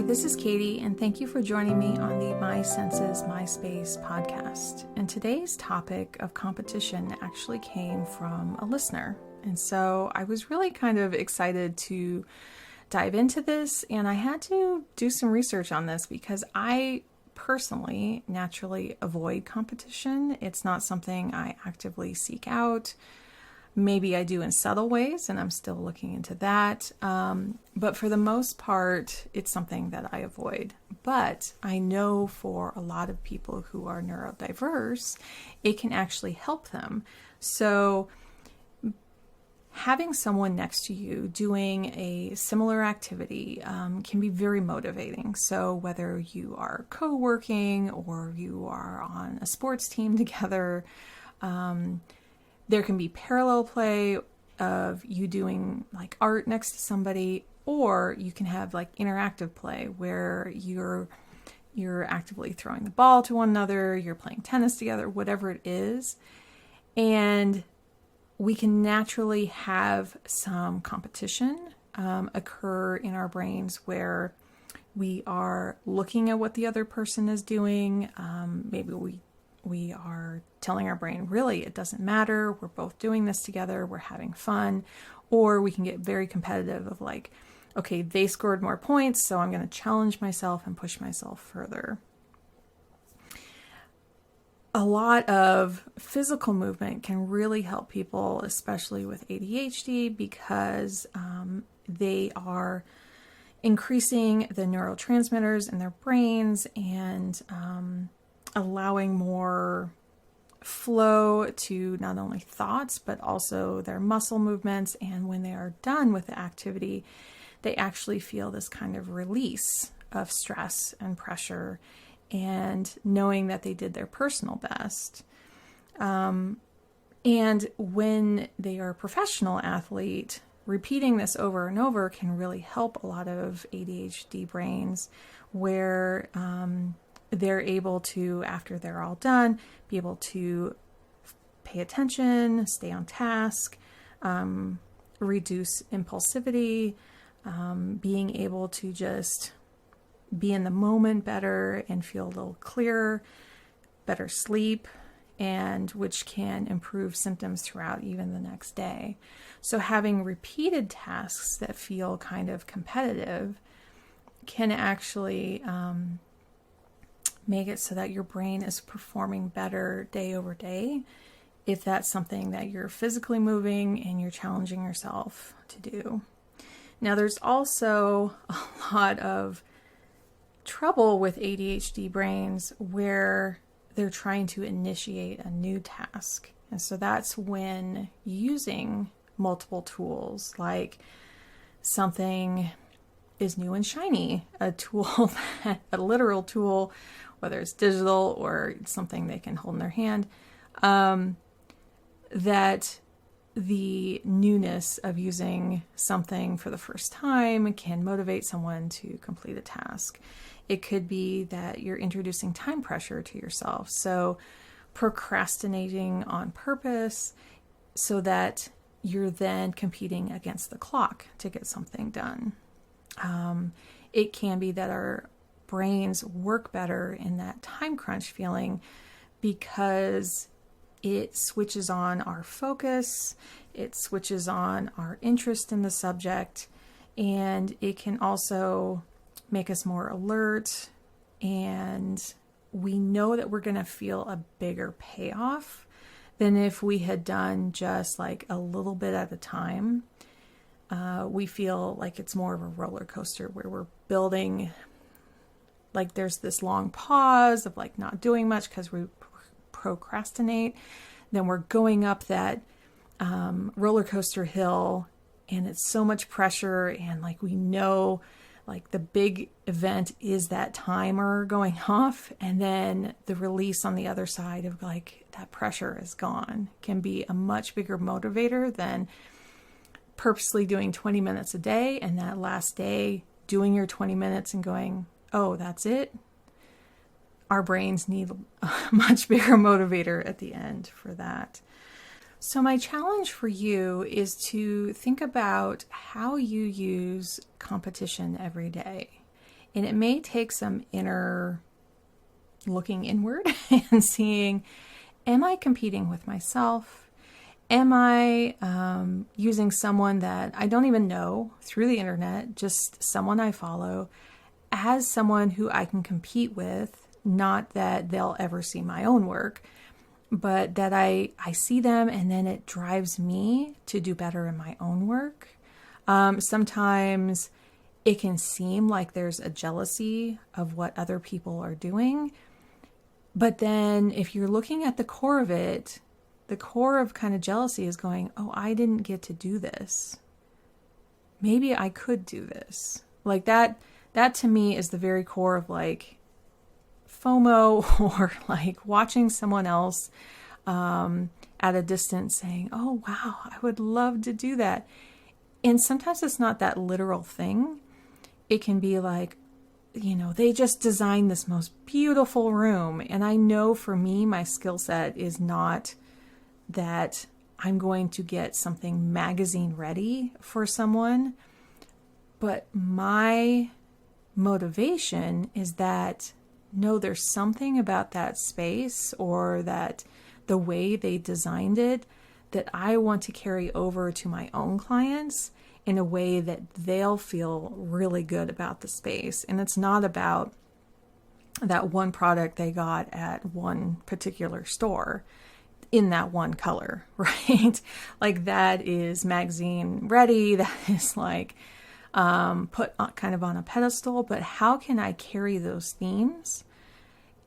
this is Katie, and thank you for joining me on the My Senses, My Space podcast. And today's topic of competition actually came from a listener. And so I was really kind of excited to dive into this, and I had to do some research on this because I personally naturally avoid competition. It's not something I actively seek out. Maybe I do in subtle ways, and I'm still looking into that. But for the most part, it's something that I avoid. But I know for a lot of people who are neurodiverse, it can actually help them. So having someone next to you doing a similar activity can be very motivating. So whether you are co-working or you are on a sports team together, there can be parallel play of you doing like art next to somebody, or you can have like interactive play where you're actively throwing the ball to one another, you're playing tennis together, whatever it is. And we can naturally have some competition occur in our brains where we are looking at what the other person is doing. Maybe we are telling our brain, really, it doesn't matter. We're both doing this together. We're having fun. Or we can get very competitive of like, okay, they scored more points, so I'm going to challenge myself and push myself further. A lot of physical movement can really help people, especially with ADHD, because they are increasing the neurotransmitters in their brains and allowing more flow to not only thoughts, but also their muscle movements. And when they are done with the activity, they actually feel this kind of release of stress and pressure and knowing that they did their personal best. And when they are a professional athlete, repeating this over and over can really help a lot of ADHD brains where they're able to, after they're all done, be able to pay attention, stay on task, reduce impulsivity, being able to just be in the moment better and feel a little clearer, better sleep, and which can improve symptoms throughout even the next day. So having repeated tasks that feel kind of competitive can actually make it so that your brain is performing better day over day if that's something that you're physically moving and you're challenging yourself to do. Now, there's also a lot of trouble with ADHD brains where they're trying to initiate a new task. And so that's when using multiple tools, like something is new and shiny, a literal tool, whether it's digital or something they can hold in their hand, that the newness of using something for the first time can motivate someone to complete a task. It could be that you're introducing time pressure to yourself. So procrastinating on purpose so that you're then competing against the clock to get something done. It can be that our brains work better in that time crunch feeling because it switches on our focus, it switches on our interest in the subject, and it can also make us more alert, and we know that we're going to feel a bigger payoff than if we had done just like a little bit at a time. We feel like it's more of a roller coaster where we're building, like there's this long pause of like not doing much because we procrastinate. Then we're going up that roller coaster hill and it's so much pressure, and like we know like the big event is that timer going off, and then the release on the other side of like that pressure is gone can be a much bigger motivator than purposely doing 20 minutes a day, and that last day doing your 20 minutes and going, oh, that's it. Our brains need a much bigger motivator at the end for that. So my challenge for you is to think about how you use competition every day. And it may take some inner looking inward and seeing, am I competing with myself? Am I using someone that I don't even know through the internet, just someone I follow, as someone who I can compete with? Not that they'll ever see my own work, but that I see them and then it drives me to do better in my own work. Sometimes it can seem like there's a jealousy of what other people are doing. But then if you're looking at the core of it, the core of kind of jealousy is going, oh, I didn't get to do this. Maybe I could do this. Like that to me is the very core of like FOMO, or like watching someone else at a distance saying, oh, wow, I would love to do that. And sometimes it's not that literal thing. It can be like, they just designed this most beautiful room. And I know for me, my skill set is not that I'm going to get something magazine ready for someone. But my motivation is that, no, there's something about that space or that the way they designed it that I want to carry over to my own clients in a way that they'll feel really good about the space. And it's not about that one product they got at one particular store in that one color, right? Like that is magazine ready. That is like put kind of on a pedestal. But how can I carry those themes?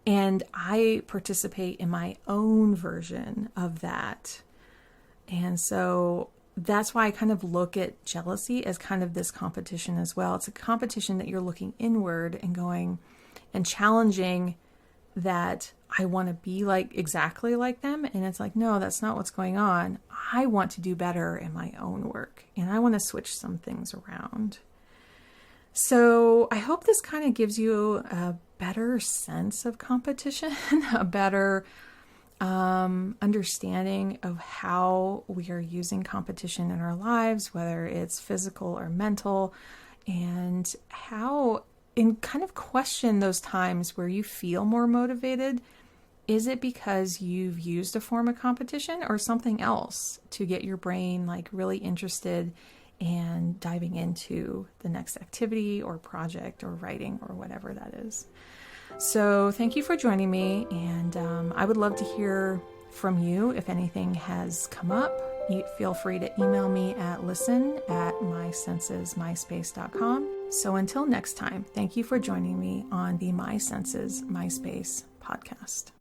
And I participate in my own version of that. And so that's why I kind of look at jealousy as kind of this competition as well. It's a competition that you're looking inward and going and challenging that I want to be like exactly like them. And it's like, no, that's not what's going on. I want to do better in my own work and I want to switch some things around. So I hope this kind of gives you a better sense of competition, a better understanding of how we are using competition in our lives, whether it's physical or mental, and how, and kind of question those times where you feel more motivated. Is it because you've used a form of competition or something else to get your brain like really interested and diving into the next activity or project or writing or whatever that is? So thank you for joining me, and I would love to hear from you if anything has come up. Feel free to email me at listen@mysensesmyspace.com. So until next time, thank you for joining me on the My Senses MySpace podcast.